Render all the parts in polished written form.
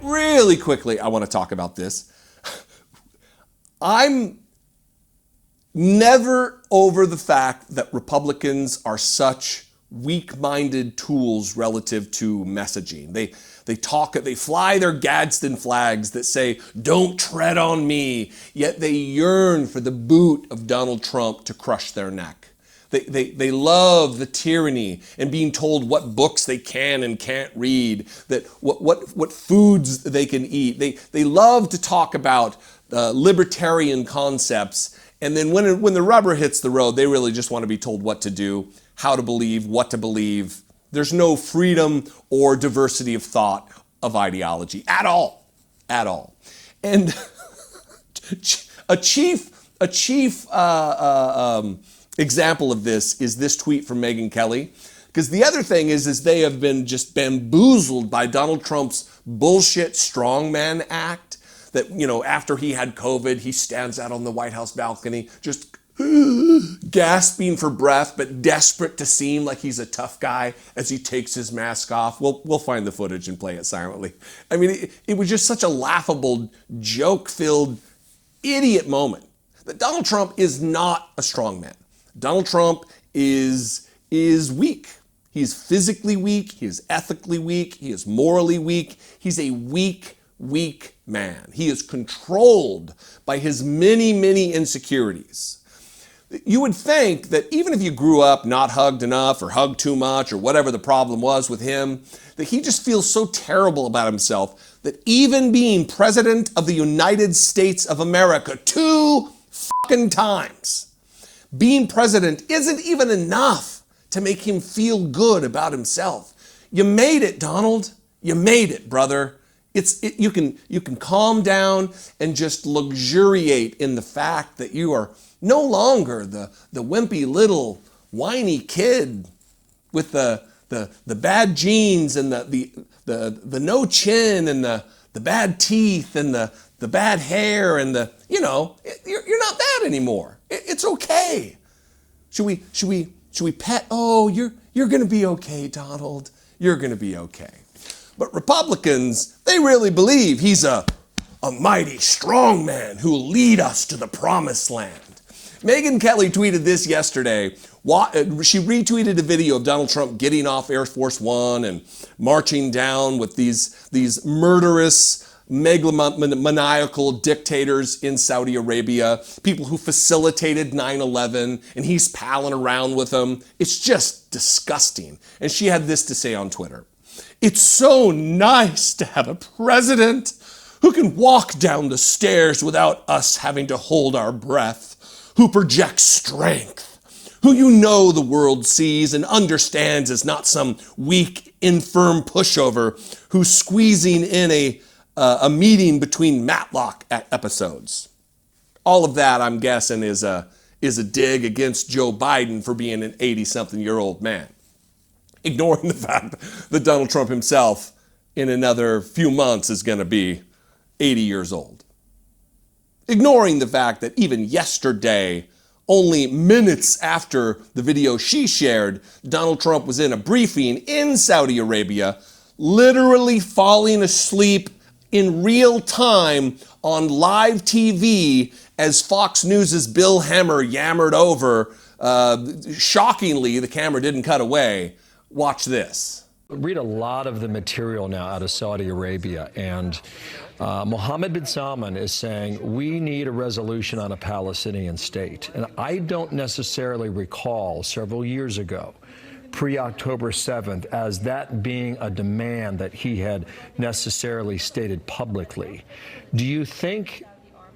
really quickly, I want to talk about this. I'm never over the fact that Republicans are such weak-minded tools relative to messaging. They fly their Gadsden flags that say, "Don't tread on me," yet they yearn for the boot of Donald Trump to crush their neck. They love the tyranny and being told what books they can and can't read, that what foods they can eat. They love to talk about libertarian concepts, and then when the rubber hits the road, they really just want to be told what to do, how to believe, what to believe. There's no freedom or diversity of thought, of ideology at all. And a chief example of this is this tweet from Megyn Kelly. Because the other thing is they have been just bamboozled by Donald Trump's bullshit strongman act. That, after he had COVID, he stands out on the White House balcony, just gasping for breath, but desperate to seem like he's a tough guy as he takes his mask off. We'll find the footage and play it silently. I mean, it was just such a laughable, joke-filled, idiot moment. That Donald Trump is not a strongman. Donald Trump is weak. He's physically weak. He is ethically weak. He is morally weak. He's a weak man. He is controlled by his many insecurities. You would think that even if you grew up not hugged enough or hugged too much or whatever the problem was with him, that he just feels so terrible about himself that even being president of the United States of America 2 fucking times, being president isn't even enough to make him feel good about himself. You made it, Donald. You made it, brother. You can calm down and just luxuriate in the fact that you are no longer the wimpy little whiny kid with the bad genes and the no chin and the bad teeth and the bad hair and you're not that anymore. It's okay. Should we pet? Oh, you're going to be okay, Donald. You're going to be okay. But Republicans, they really believe he's a mighty strong man who will lead us to the promised land. Megyn Kelly tweeted this yesterday. She retweeted a video of Donald Trump getting off Air Force One and marching down with these murderous, megalomaniacal dictators in Saudi Arabia, people who facilitated 9/11, and he's palling around with them. It's just disgusting. And she had this to say on Twitter. "It's so nice to have a president who can walk down the stairs without us having to hold our breath, who projects strength, who the world sees and understands as not some weak, infirm pushover who's squeezing in a meeting between Matlock episodes." All of that, I'm guessing, is a dig against Joe Biden for being an 80-something-year-old man. Ignoring the fact that Donald Trump himself in another few months is going to be 80 years old. Ignoring the fact that even yesterday, only minutes after the video she shared, Donald Trump was in a briefing in Saudi Arabia, literally falling asleep in real time on live TV as Fox News' Bill Hemmer yammered over. Shockingly, the camera didn't cut away. Watch this. Read a lot of the material now out of Saudi Arabia, and Mohammed bin Salman is saying we need a resolution on a Palestinian state. And I don't necessarily recall several years ago, pre-October 7th, as that being a demand that he had necessarily stated publicly. Do you think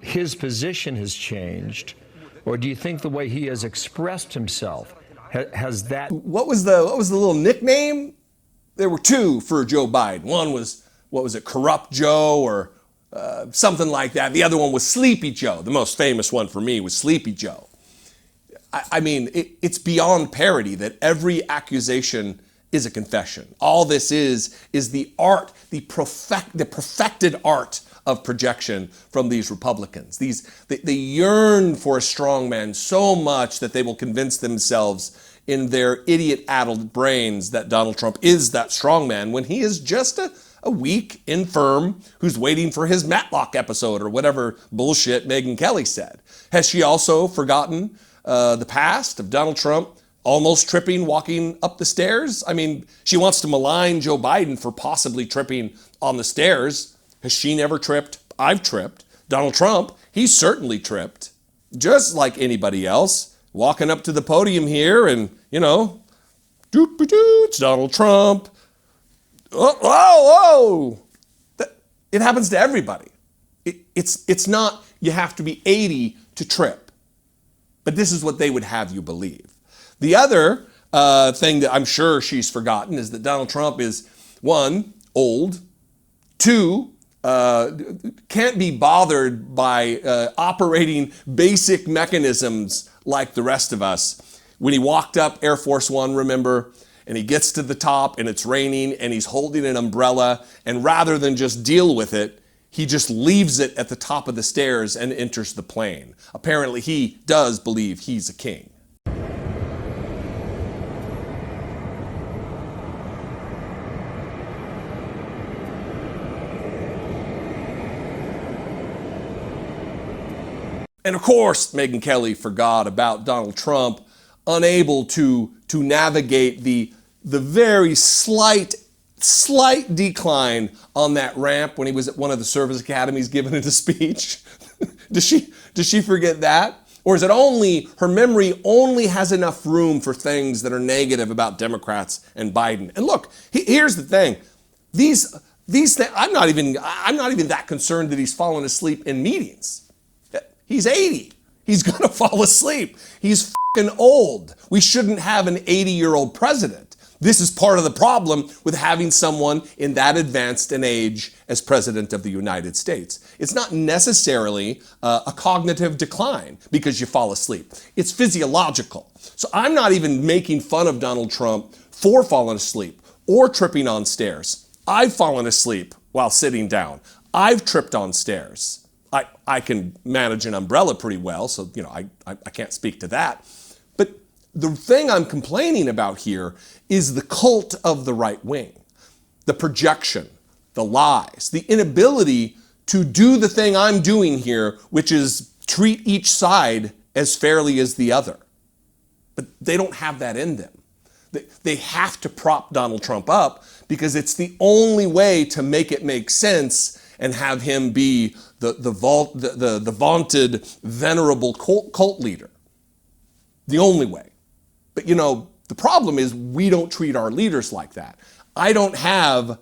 his position has changed, or do you think the way he has expressed himself has that? What was the little nickname? There were two for Joe Biden. One was, what was it, Corrupt Joe or something like that. The other one was Sleepy Joe. The most famous one for me was Sleepy Joe. I mean, it's beyond parody that every accusation is a confession. All this is the art, the perfected art of projection from these Republicans. They yearn for a strong man so much that they will convince themselves in their idiot-addled brains that Donald Trump is that strong man when he is just a weak, infirm, who's waiting for his Matlock episode or whatever bullshit Megyn Kelly said. Has she also forgotten the past of Donald Trump almost tripping, walking up the stairs? I mean, she wants to malign Joe Biden for possibly tripping on the stairs. Has she never tripped? I've tripped. Donald Trump, he certainly tripped. Just like anybody else, walking up to the podium here and, it's Donald Trump. Whoa. It happens to everybody. It's not you have to be 80 to trip. But this is what they would have you believe. The other thing that I'm sure she's forgotten is that Donald Trump is, one, old, two, can't be bothered by operating basic mechanisms like the rest of us. When he walked up Air Force One, remember, and he gets to the top and it's raining and he's holding an umbrella, and rather than just deal with it, he just leaves it at the top of the stairs and enters the plane. Apparently he does believe he's a king. And of course, Megyn Kelly forgot about Donald Trump, unable to navigate the very slight decline on that ramp when he was at one of the service academies giving it a speech. Does she forget that? Or is it only, her memory only has enough room for things that are negative about Democrats and Biden? And look, here's the thing. These things, I'm not even that concerned that he's fallen asleep in meetings. He's 80. He's gonna fall asleep. He's fucking old. We shouldn't have an 80-year-old president. This is part of the problem with having someone in that advanced an age as president of the United States. It's not necessarily a cognitive decline because you fall asleep. It's physiological. So I'm not even making fun of Donald Trump for falling asleep or tripping on stairs. I've fallen asleep while sitting down. I've tripped on stairs. I can manage an umbrella pretty well, so I can't speak to that. But the thing I'm complaining about here is the cult of the right wing, the projection, the lies, the inability to do the thing I'm doing here, which is treat each side as fairly as the other. But they don't have that in them. They have to prop Donald Trump up because it's the only way to make it make sense and have him be the vaunted, venerable cult leader. The only way. But the problem is we don't treat our leaders like that. I don't have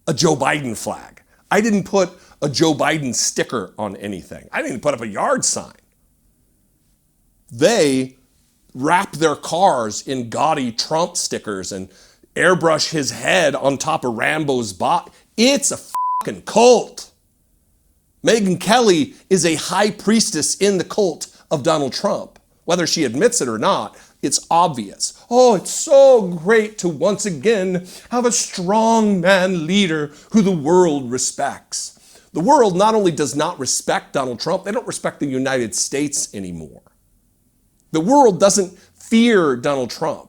a Joe Biden flag. I didn't put a Joe Biden sticker on anything. I didn't put up a yard sign. They wrap their cars in gaudy Trump stickers and airbrush his head on top of Rambo's bot. It's a fucking cult. Megyn Kelly is a high priestess in the cult of Donald Trump. Whether she admits it or not, it's obvious. Oh, it's so great to once again have a strong man leader who the world respects. The world not only does not respect Donald Trump, they don't respect the United States anymore. The world doesn't fear Donald Trump.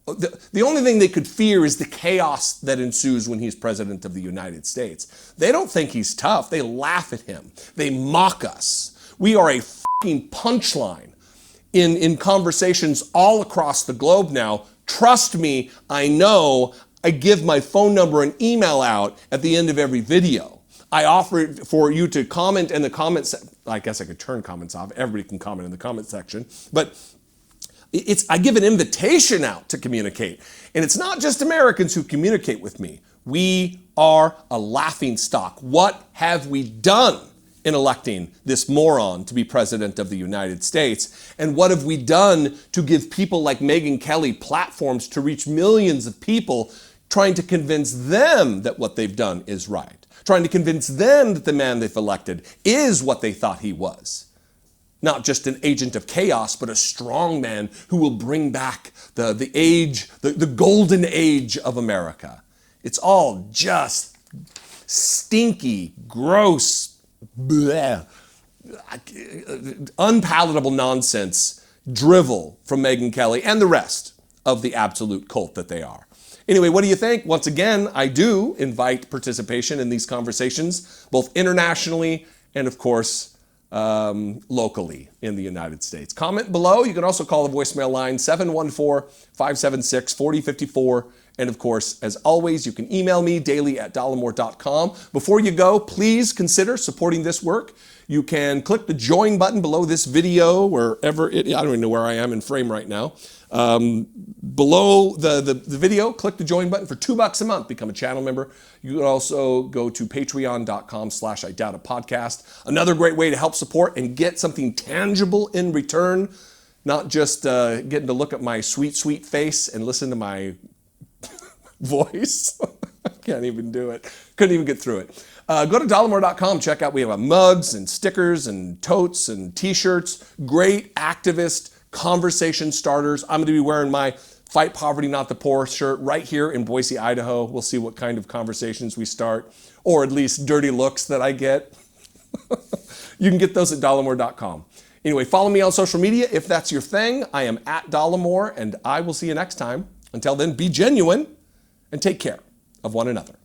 The only thing they could fear is the chaos that ensues when he's president of the United States. They don't think he's tough. They laugh at him. They mock us. We are a fucking punchline in conversations all across the globe now. Trust me, I know. I give my phone number and email out at the end of every video. I offer for you to comment in the comments. I guess I could turn comments off. Everybody can comment in the comment section. But I give an invitation out to communicate. And it's not just Americans who communicate with me. We are a laughingstock. What have we done in electing this moron to be president of the United States? And what have we done to give people like Megyn Kelly platforms to reach millions of people, trying to convince them that what they've done is right, trying to convince them that the man they've elected is what they thought he was? Not just an agent of chaos, but a strong man who will bring back the golden age of America. It's all just stinky, gross, bleh, unpalatable nonsense drivel from Megyn Kelly and the rest of the absolute cult that they are. Anyway, what do you think? Once again, I do invite participation in these conversations, both internationally and, of course, locally in the United States. Comment below. You can also call the voicemail line 714-576-4054. And of course, as always, you can email me daily@dollemore.com. Before you go, please consider supporting this work. You can click the join button below this video, wherever I don't even know where I am in frame right now. Below the video, click the join button for $2 a month. Become a channel member. You can also go to patreon.com/idoubtitpodcast. Another great way to help support and get something tangible in return, not just getting to look at my sweet, sweet face and listen to my voice. I can't even do it. Couldn't even get through it. Go to Dollemore.com. Check out, we have mugs and stickers and totes and t-shirts. Great activist conversation starters. I'm going to be wearing my Fight Poverty Not the Poor shirt right here in Boise, Idaho. We'll see what kind of conversations we start, or at least dirty looks that I get. You can get those at Dollemore.com. Anyway, follow me on social media if that's your thing. I am at Dollemore, and I will see you next time. Until then, be genuine and take care of one another.